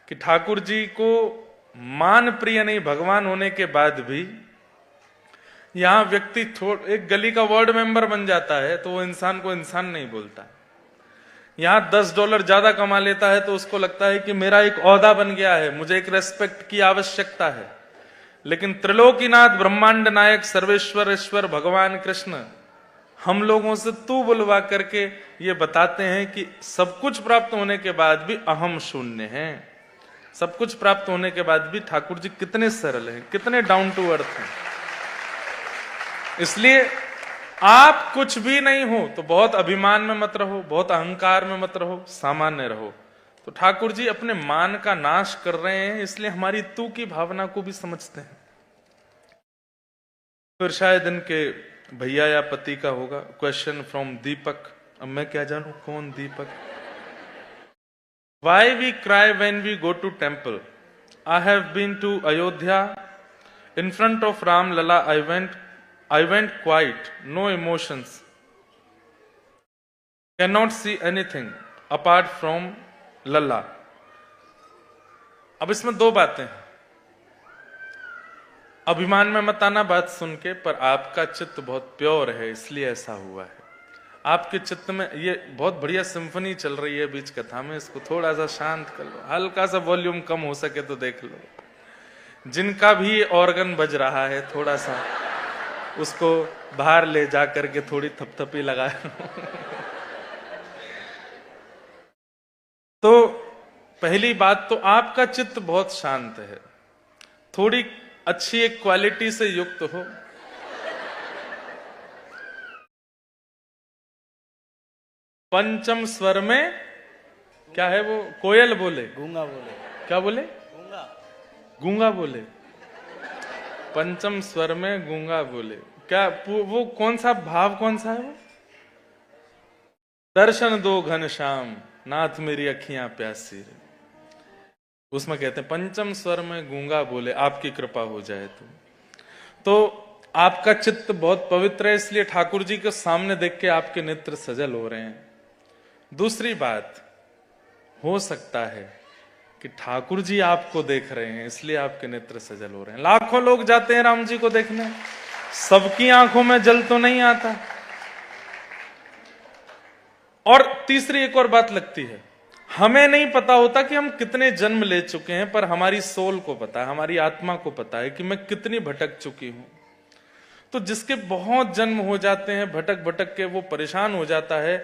कि ठाकुर जी को मान प्रिय नहीं भगवान होने के बाद भी यहां व्यक्ति एक गली का वार्ड मेंबर बन जाता है तो वो इंसान को इंसान नहीं बोलता। यहां $10 ज्यादा कमा लेता है तो उसको लगता है कि मेरा एक ओहदा बन गया है, मुझे एक रेस्पेक्ट की आवश्यकता है। लेकिन त्रिलोकीनाथ ब्रह्मांड नायक सर्वेश्वर ईश्वर भगवान कृष्ण हम लोगों से तू बुलवा करके ये बताते हैं कि सब कुछ प्राप्त होने के बाद भी अहम शून्य है। सब कुछ प्राप्त होने के बाद भी ठाकुर जी कितने सरल हैं, कितने डाउन टू अर्थ हैं। इसलिए आप कुछ भी नहीं हो तो बहुत अभिमान में मत रहो, बहुत अहंकार में मत रहो, सामान्य रहो। तो ठाकुर जी अपने मान का नाश कर रहे हैं, इसलिए हमारी तू की भावना को भी समझते हैं। फिर शायद इनके भैया या पति का होगा क्वेश्चन फ्रॉम दीपक। अब मैं क्या जानूं कौन दीपक। Why we cry when we go to temple? I have been to Ayodhya. In front of Ram Lala, I went quiet, no emotions. Cannot see anything apart from Lala. अब इसमें दो बातें हैं। अभिमान में मत आना बात सुन के, पर आपका चित्त बहुत प्योर है इसलिए ऐसा हुआ है। आपके चित्त में ये बहुत बढ़िया सिम्फनी चल रही है बीच कथा में, इसको थोड़ा सा शांत कर लो, हल्का सा वॉल्यूम कम हो सके तो देख लो। जिनका भी ऑर्गन बज रहा है थोड़ा सा उसको बाहर ले जा करके थोड़ी थपथपी लगा तो पहली बात तो आपका चित्त बहुत शांत है, थोड़ी अच्छी एक क्वालिटी से युक्त हो। पंचम स्वर में क्या है वो, कोयल बोले, गूंगा बोले, क्या बोले, गूंगा गूंगा बोले। पंचम स्वर में गूंगा बोले, क्या वो कौन सा भाव कौन सा है वो? दर्शन दो घनश्याम नाथ मेरी अखियां प्यासी रे। उसमें कहते हैं पंचम स्वर में गूंगा बोले, आपकी कृपा हो जाए तो आपका चित्त बहुत पवित्र है, इसलिए ठाकुर जी के सामने देख के आपके नेत्र सजल हो रहे हैं। दूसरी बात, हो सकता है कि ठाकुर जी आपको देख रहे हैं इसलिए आपके नेत्र सजल हो रहे हैं। लाखों लोग जाते हैं राम जी को देखने, सबकी आंखों में जल तो नहीं आता। और तीसरी एक और बात लगती है, हमें नहीं पता होता कि हम कितने जन्म ले चुके हैं, पर हमारी सोल को पता है, हमारी आत्मा को पता है कि मैं कितनी भटक चुकी हूं। तो जिसके बहुत जन्म हो जाते हैं भटक भटक के, वो परेशान हो जाता है,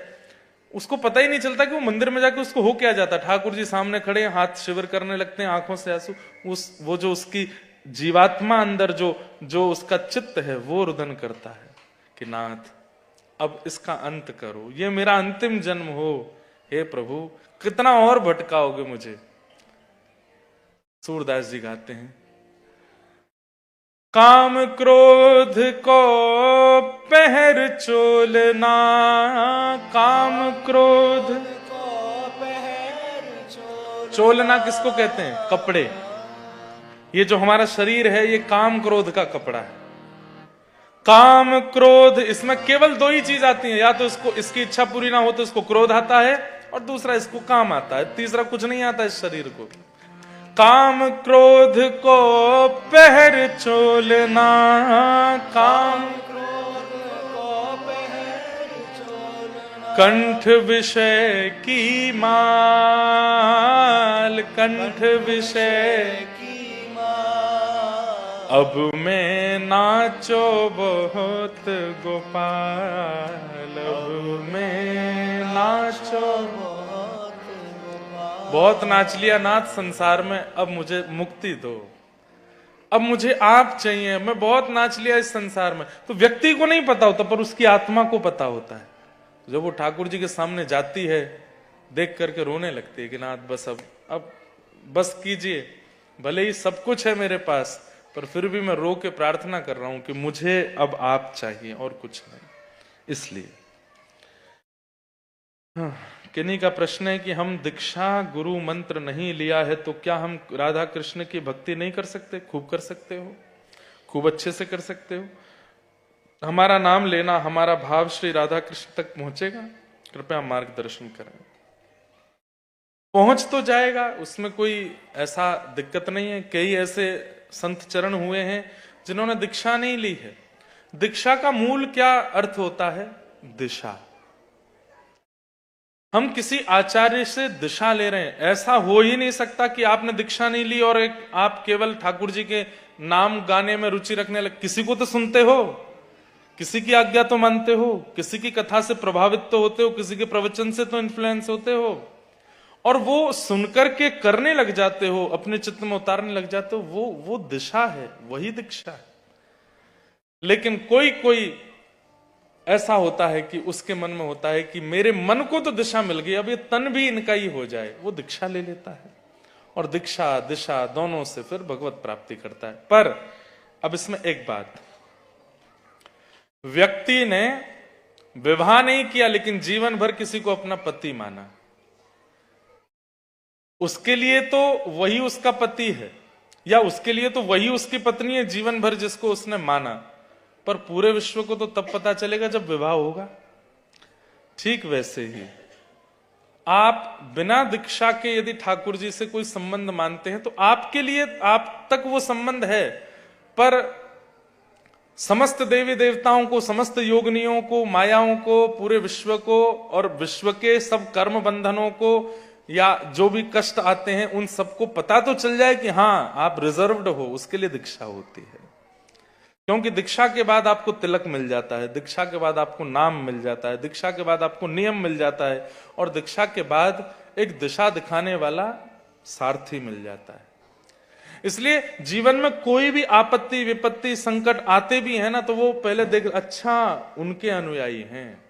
उसको पता ही नहीं चलता कि वो मंदिर में जाके उसको हो क्या जाता। ठाकुर जी सामने खड़े हैं, हाथ शिविर करने लगते हैं, आंखों से आंसू, वो जो उसकी जीवात्मा अंदर जो उसका चित्त है वो रुदन करता है कि नाथ अब इसका अंत करो, ये मेरा अंतिम जन्म हो, हे प्रभु कितना और भटकाओगे मुझे। सूरदास जी गाते हैं, काम क्रोध को पहर चोलना, काम क्रोध को पहर चोलना किसको कहते हैं? कपड़े। ये जो हमारा शरीर है ये काम क्रोध का कपड़ा है। काम क्रोध, इसमें केवल दो ही चीज आती है, या तो इसकी इच्छा पूरी ना हो तो इसको क्रोध आता है, और दूसरा इसको काम आता है, तीसरा कुछ नहीं आता इस शरीर को। काम क्रोध को पहर चोलना, काम क्रोध को पहर चोलना, कंठ विषय की माल, कंठ विषय की माँ। अब मैं नाचो बहुत गोपाल, अब मैं नाचो बहुत नाच लिया नाथ संसार में, अब मुझे मुक्ति दो, अब मुझे आप चाहिए, मैं बहुत नाच लिया इस संसार में। तो व्यक्ति को नहीं पता होता पर उसकी आत्मा को पता होता है। जब वो ठाकुर जी के सामने जाती है देख करके रोने लगती है कि नाथ बस अब बस कीजिए, भले ही सब कुछ है मेरे पास पर फिर भी मैं रो के प्रार्थना कर रहा हूं कि मुझे अब आप चाहिए और कुछ नहीं। इसलिए किन्हीं का प्रश्न है कि हम दीक्षा गुरु मंत्र नहीं लिया है तो क्या हम राधा कृष्ण की भक्ति नहीं कर सकते? खूब कर सकते हो, खूब अच्छे से कर सकते हो। हमारा नाम लेना, हमारा भाव श्री राधा कृष्ण तक पहुंचेगा। कृपया मार्गदर्शन करें। पहुंच तो जाएगा, उसमें कोई ऐसा दिक्कत नहीं है। कई ऐसे संत चरण हुए हैं जिन्होंने दीक्षा नहीं ली है। दीक्षा का मूल क्या अर्थ होता है? दिशा। हम किसी आचार्य से दिशा ले रहे हैं। ऐसा हो ही नहीं सकता कि आपने दीक्षा नहीं ली और आप केवल ठाकुर जी के नाम गाने में रुचि रखने लगे। किसी को तो सुनते हो, किसी की आज्ञा तो मानते हो, किसी की कथा से प्रभावित तो होते हो, किसी के प्रवचन से तो इन्फ्लुएंस होते हो, और वो सुनकर के करने लग जाते हो, अपने चित्त में उतारने लग जाते हो। वो दिशा है, वही दीक्षा है। लेकिन कोई कोई ऐसा होता है कि उसके मन में होता है कि मेरे मन को तो दिशा मिल गई, अब ये तन भी इनका ही हो जाए, वो दीक्षा ले लेता है और दीक्षा दिशा दोनों से फिर भगवत प्राप्ति करता है। पर अब इसमें एक बात, व्यक्ति ने विवाह नहीं किया लेकिन जीवन भर किसी को अपना पति माना, उसके लिए तो वही उसका पति है, या उसके लिए तो वही उसकी पत्नी है जीवन भर जिसको उसने माना, पर पूरे विश्व को तो तब पता चलेगा जब विवाह होगा। ठीक वैसे ही आप बिना दीक्षा के यदि ठाकुर जी से कोई संबंध मानते हैं तो आपके लिए आप तक वो संबंध है, पर समस्त देवी देवताओं को, समस्त योगनियों को, मायाओं को, पूरे विश्व को और विश्व के सब कर्म बंधनों को या जो भी कष्ट आते हैं उन सबको पता तो चल जाए कि हां आप रिजर्व्ड हो, उसके लिए दीक्षा होती है। क्योंकि दीक्षा के बाद आपको तिलक मिल जाता है, दीक्षा के बाद आपको नाम मिल जाता है, दीक्षा के बाद आपको नियम मिल जाता है, और दीक्षा के बाद एक दिशा दिखाने वाला सारथी मिल जाता है। इसलिए जीवन में कोई भी आपत्ति विपत्ति संकट आते भी है ना, तो वो पहले देख, अच्छा उनके अनुयायी हैं।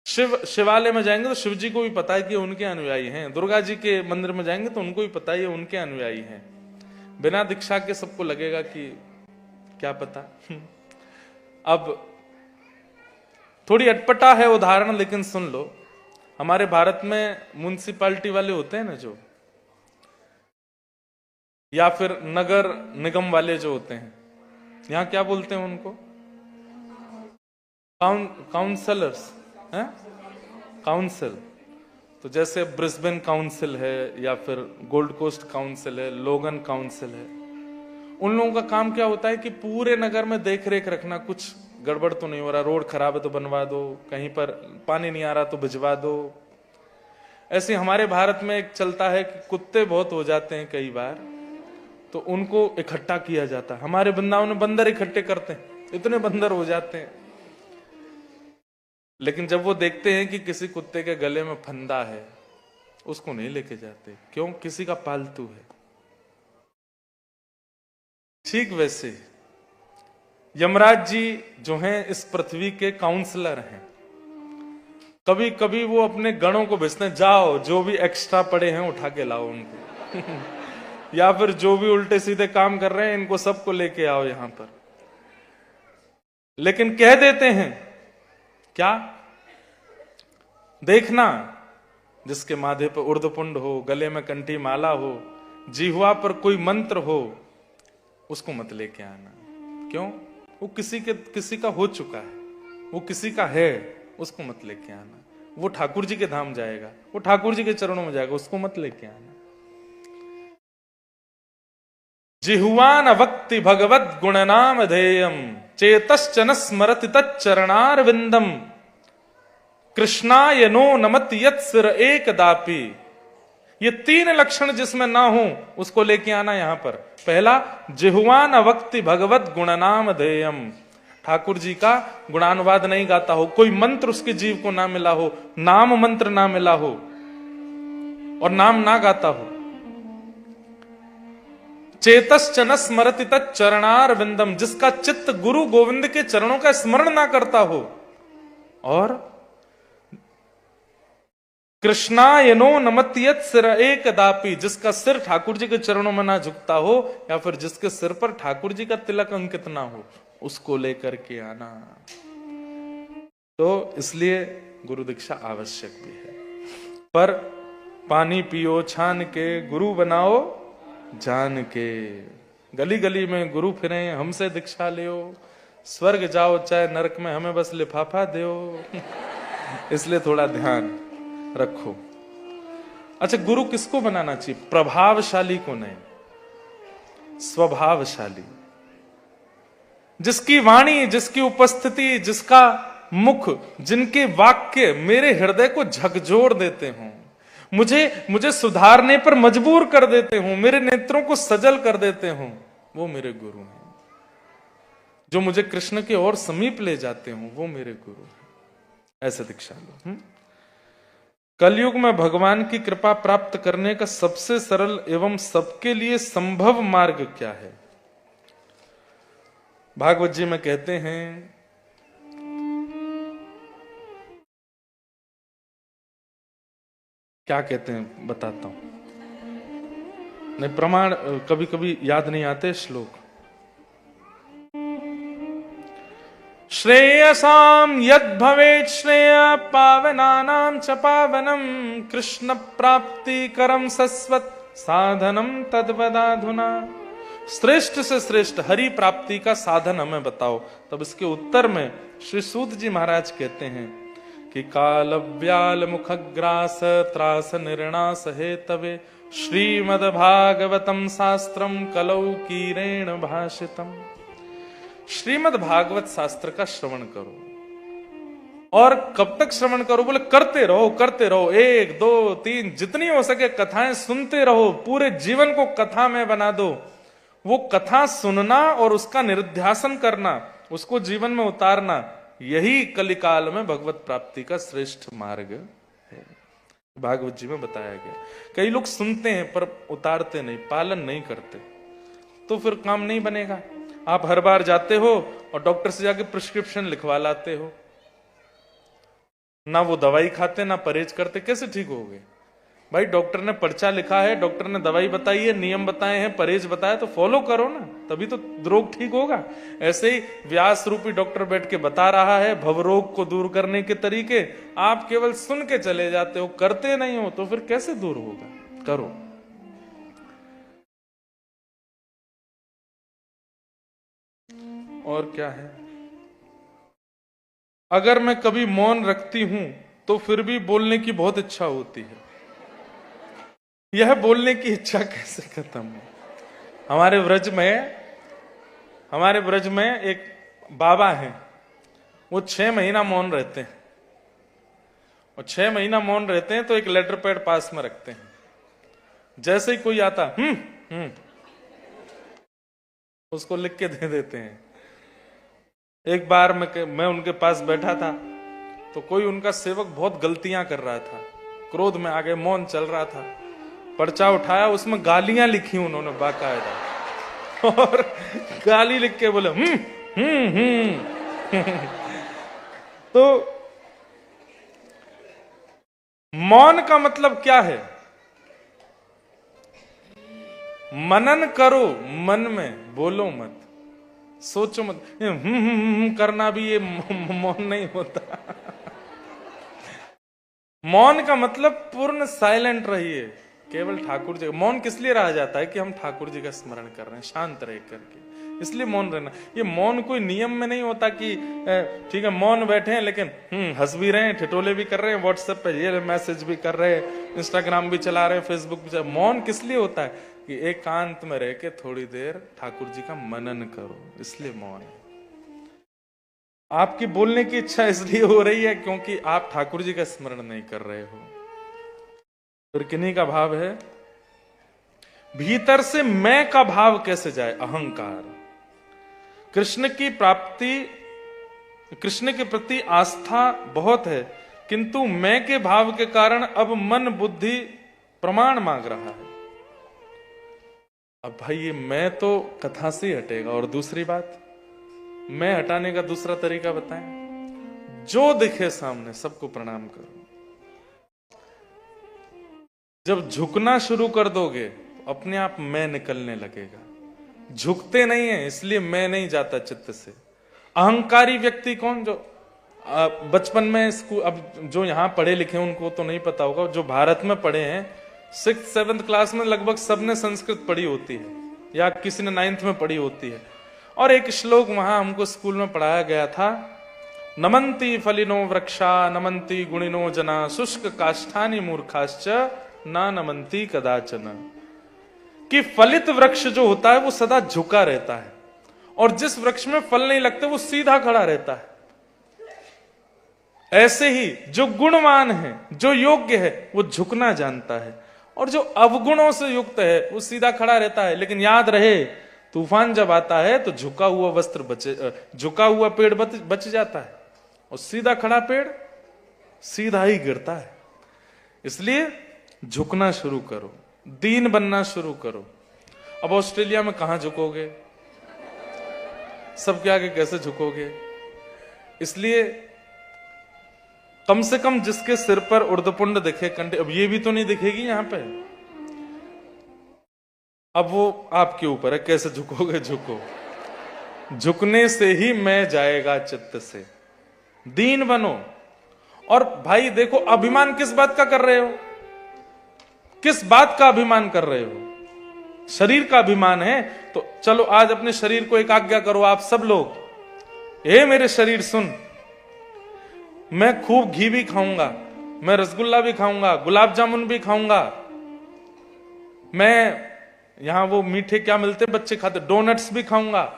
शिवालय में जाएंगे तो शिव जी को भी पता है कि उनके अनुयायी हैं, दुर्गा जी के मंदिर में जाएंगे तो उनको भी पता है उनके अनुयायी हैं। बिना दीक्षा के सबको लगेगा कि क्या पता। अब थोड़ी अटपटा है उदाहरण, लेकिन सुन लो। हमारे भारत में म्युनिसिपैलिटी वाले होते हैं ना जो, या फिर नगर निगम वाले जो होते हैं, यहां क्या बोलते हैं उनको? काउंसलर्स हैं, काउंसिल। तो जैसे ब्रिस्बेन काउंसिल है, या फिर गोल्ड कोस्ट काउंसिल है, लोगन काउंसिल है। उन लोगों का काम क्या होता है कि पूरे नगर में देख रेख रखना, कुछ गड़बड़ तो नहीं हो रहा, रोड खराब है तो बनवा दो, कहीं पर पानी नहीं आ रहा तो भिजवा दो। ऐसे हमारे भारत में एक चलता है कि कुत्ते बहुत हो जाते हैं कई बार, तो उनको इकट्ठा किया जाता है। हमारे वृंदावन में बंदर इकट्ठे करते हैं, इतने बंदर हो जाते हैं। लेकिन जब वो देखते हैं कि किसी कुत्ते के गले में फंदा है, उसको नहीं लेके जाते। क्यों? किसी का पालतू है। ठीक वैसे यमराज जी जो हैं इस पृथ्वी के काउंसलर हैं। कभी कभी वो अपने गणों को भेजते हैं, जाओ जो भी एक्स्ट्रा पड़े हैं उठा के लाओ उनको या फिर जो भी उल्टे सीधे काम कर रहे हैं इनको सबको लेके आओ यहां पर। लेकिन कह देते हैं क्या? देखना जिसके माथे पर उर्धपुंड हो, गले में कंठी माला हो, जिह्वा पर कोई मंत्र हो, उसको मत लेके आना। क्यों? वो किसी का हो चुका है, वो किसी का है, उसको मत लेके आना। वो ठाकुर जी के धाम जाएगा, वो ठाकुर जी के चरणों में जाएगा, उसको मत लेके आना। जिह्वान वक्ति भगवत गुणनाम धेयम चेतश्चन स्मरति तच्चरणारविंदम कृष्णाय नो नमति यत् सिर एकदापि। ये तीन लक्षण जिसमें ना हो उसको लेके आना यहां पर। पहला, जिह्वान वक्ति भगवत गुणनाम धेयम, ठाकुर जी का गुणानुवाद नहीं गाता हो, कोई मंत्र उसके जीव को ना मिला हो, नाम मंत्र ना मिला हो और नाम ना गाता हो। चेतश्चन स्मरति तच्चरणार विंदम, जिसका चित्त गुरु गोविंद के चरणों का स्मरण ना करता हो। और कृष्णाय नो नमति यत् सिर एकदापि, जिसका सिर ठाकुर जी के चरणों में ना झुकता हो, या फिर जिसके सिर पर ठाकुर जी का तिलक अंकित ना हो, उसको लेकर के आना। तो इसलिए गुरु दीक्षा आवश्यक भी है। पर पानी पियो छान के, गुरु बनाओ जान के। गली गली में गुरु फिरे, हमसे दीक्षा लियो, स्वर्ग जाओ चाहे नरक में, हमें बस लिफाफा दो। इसलिए थोड़ा ध्यान रखो। अच्छा, गुरु किसको बनाना चाहिए? प्रभावशाली को नहीं, स्वभावशाली, जिसकी वाणी, जिसकी उपस्थिति, जिसका मुख, जिनके वाक्य मेरे हृदय को झकझोर देते हों, मुझे सुधारने पर मजबूर कर देते हों, मेरे नेत्रों को सजल कर देते हों, वो मेरे गुरु हैं। जो मुझे कृष्ण के और समीप ले जाते हों, वो मेरे गुरु हैं। ऐसे दीक्षा लो। कलयुग में भगवान की कृपा प्राप्त करने का सबसे सरल एवं सबके लिए संभव मार्ग क्या है? भागवत जी में कहते हैं, क्या कहते हैं बताता हूं, नहीं प्रमाण कभी कभी याद नहीं आते श्लोक। श्रेयसाम यद भवेत् श्रेय पावनानां च पावनम कृष्ण प्राप्ति करम सस्वत साधनम तद्वदाधुना। श्रेष्ठ से श्रेष्ठ हरि प्राप्ति का साधन हमें बताओ। तब इसके उत्तर में श्री सूत जी महाराज कहते हैं कि काल व्याल मुखग्रास त्रास निर्णास हेतवे श्रीमद्भागवतम शास्त्रम कलौ कीरेण भाषितम। श्रीमद् भागवत शास्त्र का श्रवण करो। और कब तक श्रवण करो? बोले करते रहो, करते रहो, 1 2 3 जितनी हो सके कथाएं सुनते रहो, पूरे जीवन को कथा में बना दो। वो कथा सुनना और उसका निरुध्यासन करना, उसको जीवन में उतारना, यही कलिकाल में भगवत प्राप्ति का श्रेष्ठ मार्ग है। भागवत जी में बताया गया। कई लोग सुनते हैं पर उतारते नहीं, पालन नहीं करते, तो फिर काम नहीं बनेगा। आप हर बार जाते हो और डॉक्टर से जाके प्रिस्क्रिप्शन लिखवा लाते हो, ना वो दवाई खाते ना परहेज करते, कैसे ठीक होगे भाई? डॉक्टर ने पर्चा लिखा है, डॉक्टर ने दवाई बताई है, नियम बताए हैं, परहेज बताया, तो फॉलो करो ना, तभी तो रोग ठीक होगा। ऐसे ही व्यास रूपी डॉक्टर बैठ के बता रहा है भवरोग को दूर करने के तरीके, आप केवल सुन के चले जाते हो, करते नहीं हो, तो फिर कैसे दूर होगा? करो। और क्या है? अगर मैं कभी मौन रखती हूं तो फिर भी बोलने की बहुत इच्छा होती है। यह बोलने की इच्छा कैसे खत्म हो? हमारे ब्रज में एक बाबा हैं, वो 6 महीना मौन रहते हैं, और 6 महीना मौन रहते हैं तो एक लेटर पैड पास में रखते हैं। जैसे ही कोई आता उसको लिख के दे देते हैं। एक बार मैं उनके पास बैठा था तो कोई उनका सेवक बहुत गलतियां कर रहा था, क्रोध में आगे, मौन चल रहा था, पर्चा उठाया, उसमें गालियां लिखी उन्होंने बाकायदा, और गाली लिख के बोले तो मौन का मतलब क्या है? मनन करो, मन में बोलो मत, सोचो मत। करना भी ये मौन नहीं होता। मौन का मतलब पूर्ण साइलेंट रहिए, केवल ठाकुर जी। मौन किस लिए रहा जाता है? कि हम ठाकुर जी का स्मरण कर रहे हैं शांत रह करके, इसलिए मौन रहना। ये मौन कोई नियम में नहीं होता कि ठीक है मौन बैठे हैं लेकिन हंस भी रहे हैं, ठिठोले भी कर रहे हैं, व्हाट्सएप पे ये मैसेज भी कर रहे हैं, इंस्टाग्राम भी चला रहे हैं, फेसबुक भी चला। मौन किस लिए होता है? कि एकांत में रह के थोड़ी देर ठाकुर जी का मनन करो, इसलिए मौन है। आपकी बोलने की इच्छा इसलिए हो रही है क्योंकि आप ठाकुर जी का स्मरण नहीं कर रहे हो। फिर किन्हीं का भाव है, भीतर से मैं का भाव कैसे जाए? अहंकार। कृष्ण की प्राप्ति, कृष्ण के प्रति आस्था बहुत है, किंतु मैं के भाव के कारण अब मन बुद्धि प्रमाण मांग रहा है। अब भाई ये मैं तो कथा से ही हटेगा। और दूसरी बात, मैं हटाने का दूसरा तरीका बताएं, जो दिखे सामने सबको प्रणाम करो। जब झुकना शुरू कर दोगे तो अपने आप मैं निकलने लगेगा। झुकते नहीं है इसलिए मैं नहीं जाता चित्त से। अहंकारी व्यक्ति कौन? जो बचपन में स्कूल, अब जो यहां पढ़े लिखे उनको तो नहीं पता होगा, जो भारत में पढ़े हैं 6th 7th क्लास में लगभग सबने संस्कृत पढ़ी होती है, या किसी ने 9th में पढ़ी होती है। और एक श्लोक वहां हमको स्कूल में पढ़ाया गया था, नमन्ति फलिनो वृक्षा नमन्ति गुणिनो जना शुष्क काष्ठानि मूर्खाश्च ना नमंती कदाचन, कि फलित वृक्ष जो होता है वो सदा झुका रहता है, और जिस वृक्ष में फल नहीं लगते वो सीधा खड़ा रहता है। ऐसे ही जो गुणवान है, जो योग्य है, वो झुकना जानता है, और जो अवगुणों से युक्त है वो सीधा खड़ा रहता है। लेकिन याद रहे, तूफान जब आता है तो झुका हुआ वस्त्र झुका हुआ पेड़ बच जाता है, और सीधा खड़ा पेड़ सीधा ही गिरता है। इसलिए झुकना शुरू करो, दीन बनना शुरू करो। अब ऑस्ट्रेलिया में कहां झुकोगे, सबके आगे कैसे झुकोगे? इसलिए कम से कम जिसके सिर पर उर्दपुंड दिखे, कंठे, अब ये भी तो नहीं दिखेगी यहां पे, अब वो आपके ऊपर है, कैसे झुकोगे? झुको, झुकने से ही मैं जाएगा चित्त से। दीन बनो। और भाई देखो, अभिमान किस बात का कर रहे हो? किस बात का अभिमान कर रहे हो? शरीर का अभिमान है तो चलो आज अपने शरीर को एक आज्ञा करो, आप सब लोग, हे मेरे शरीर सुन, मैं खूब घी भी खाऊंगा, मैं रसगुल्ला भी खाऊंगा, गुलाब जामुन भी खाऊंगा, मैं यहां वो मीठे क्या मिलते हैं बच्चे खाते, डोनट्स भी खाऊंगा,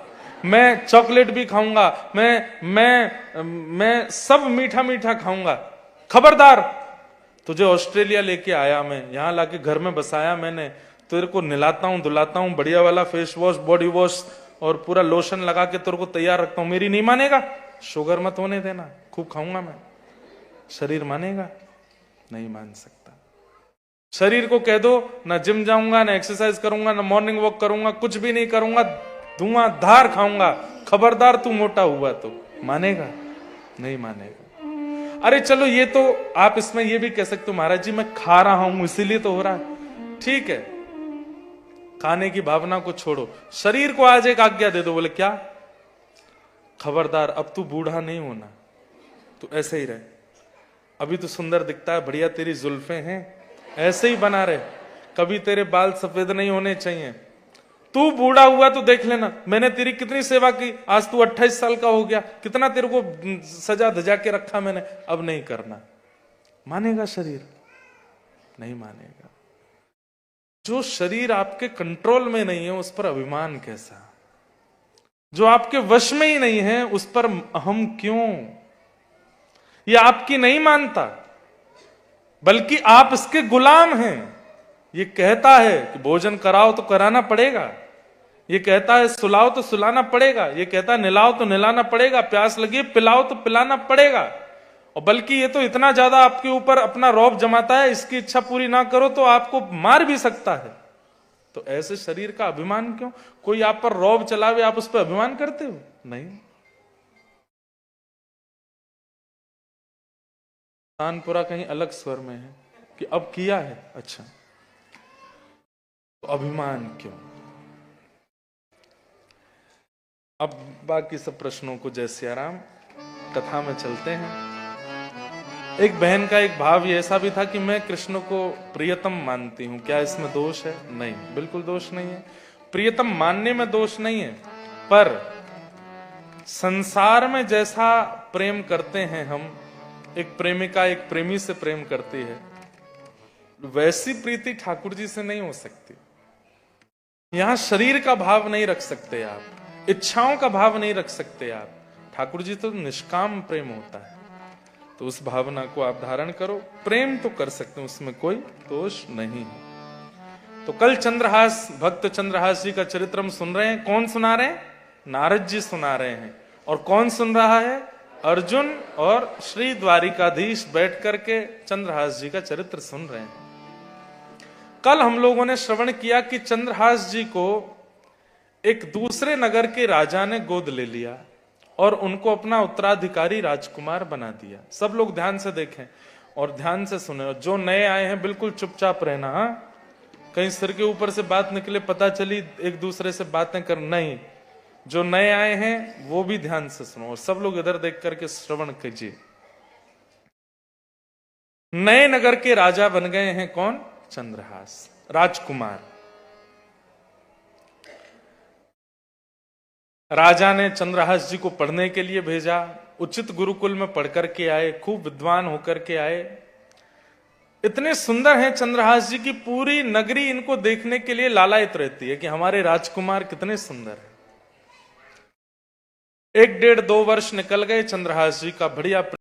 मैं चॉकलेट भी खाऊंगा, मैं सब मीठा मीठा खाऊंगा। खबरदार, तुझे ऑस्ट्रेलिया लेके आया मैं, यहां लाके घर में बसाया मैंने, तेरे को नहलाता हूं, धुलाता हूं, बढ़िया वाला फेस वॉश, बॉडी वॉश और पूरा लोशन लगा के तेरे को तैयार रखता हूं, मेरी नहीं मानेगा? शुगर मत होने देना, खूब खाऊंगा मैं। शरीर मानेगा? नहीं मान सकता। शरीर को कह दो ना जिम जाऊंगा, ना एक्सरसाइज करूंगा, ना मॉर्निंग वॉक करूंगा, कुछ भी नहीं करूंगा, धुआंधार खाऊंगा, खबरदार तू मोटा हुआ तो मानेगा? नहीं मानेगा। अरे चलो ये तो आप इसमें ये भी कह सकते हो, महाराज जी मैं खा रहा हूं इसीलिए तो हो रहा है। ठीक है, खाने की भावना को छोड़ो, शरीर को आज एक आज्ञा दे दो। बोले क्या? खबरदार, अब तू बूढ़ा नहीं होना, तू ऐसे ही रहे, अभी तो सुंदर दिखता है, बढ़िया तेरी जुल्फें हैं, ऐसे ही बना रहे, कभी तेरे बाल सफेद नहीं होने चाहिए। तू बूढ़ा हुआ तो देख लेना, मैंने तेरी कितनी सेवा की, आज तू 28 साल का हो गया, कितना तेरे को सजा धजा के रखा मैंने, अब नहीं करना। मानेगा शरीर? नहीं मानेगा। जो शरीर आपके कंट्रोल में नहीं है उस पर अभिमान कैसा? जो आपके वश में ही नहीं है उस पर अहम क्यों? ये आपकी नहीं मानता, बल्कि आप इसके गुलाम हैं। ये कहता है कि भोजन कराओ तो कराना पड़ेगा, ये कहता है सुलाओ तो सुलाना पड़ेगा, ये कहता है नहलाओ तो नहलाना पड़ेगा, प्यास लगी पिलाओ तो पिलाना पड़ेगा। और बल्कि ये तो इतना ज्यादा आपके ऊपर अपना रौब जमाता है, इसकी इच्छा पूरी ना करो तो आपको मार भी सकता है। तो ऐसे शरीर का अभिमान क्यों? कोई आप पर रौब चलावे, आप उस पर अभिमान करते हो? नहीं। तानपुरा कहीं अलग स्वर में है कि अब किया है, अच्छा तो अभिमान क्यों? अब बाकी सब प्रश्नों को जय सिया राम, कथा में चलते हैं। एक बहन का एक भाव ये ऐसा भी था कि मैं कृष्ण को प्रियतम मानती हूं, क्या इसमें दोष है? नहीं, बिल्कुल दोष नहीं है। प्रियतम मानने में दोष नहीं है, पर संसार में जैसा प्रेम करते हैं हम, एक प्रेमिका एक प्रेमी से प्रेम करती है, वैसी प्रीति ठाकुर जी से नहीं हो सकती। यहां शरीर का भाव नहीं रख सकते आप, इच्छाओं का भाव नहीं रख सकते आप। ठाकुर जी तो निष्काम प्रेम होता है, तो उस भावना को आप धारण करो, प्रेम तो कर सकते हैं, उसमें कोई दोष नहीं है। तो कल चंद्रहास, भक्त चंद्रहास जी का चरित्र हम सुन रहे हैं। कौन सुना रहे हैं? नारद जी सुना रहे हैं। और कौन सुन रहा है? अर्जुन और श्री द्वारिकाधीश बैठ करके चंद्रहास जी का चरित्र सुन रहे हैं। कल हम लोगों ने श्रवण किया कि चंद्रहास जी को एक दूसरे नगर के राजा ने गोद ले लिया और उनको अपना उत्तराधिकारी राजकुमार बना दिया। सब लोग ध्यान से देखें और ध्यान से सुने, और जो नए आए हैं बिल्कुल चुपचाप रहना। हाँ, कहीं सिर के ऊपर से बात निकले, पता चली एक दूसरे से बातें कर, नहीं। जो नए आए हैं वो भी ध्यान से सुनो, और सब लोग इधर देख करके श्रवण कीजिए। नए नगर के राजा बन गए हैं कौन? चंद्रहास, राजकुमार। राजा ने चंद्रहास जी को पढ़ने के लिए भेजा, उचित गुरुकुल में पढ़ करके आए, खूब विद्वान होकर के आए। इतने सुंदर हैं चंद्रहास जी की पूरी नगरी इनको देखने के लिए लालायित रहती है कि हमारे राजकुमार कितने सुंदर हैं। 1 डेढ़ 2 वर्ष निकल गए, चंद्रहास जी का बढ़िया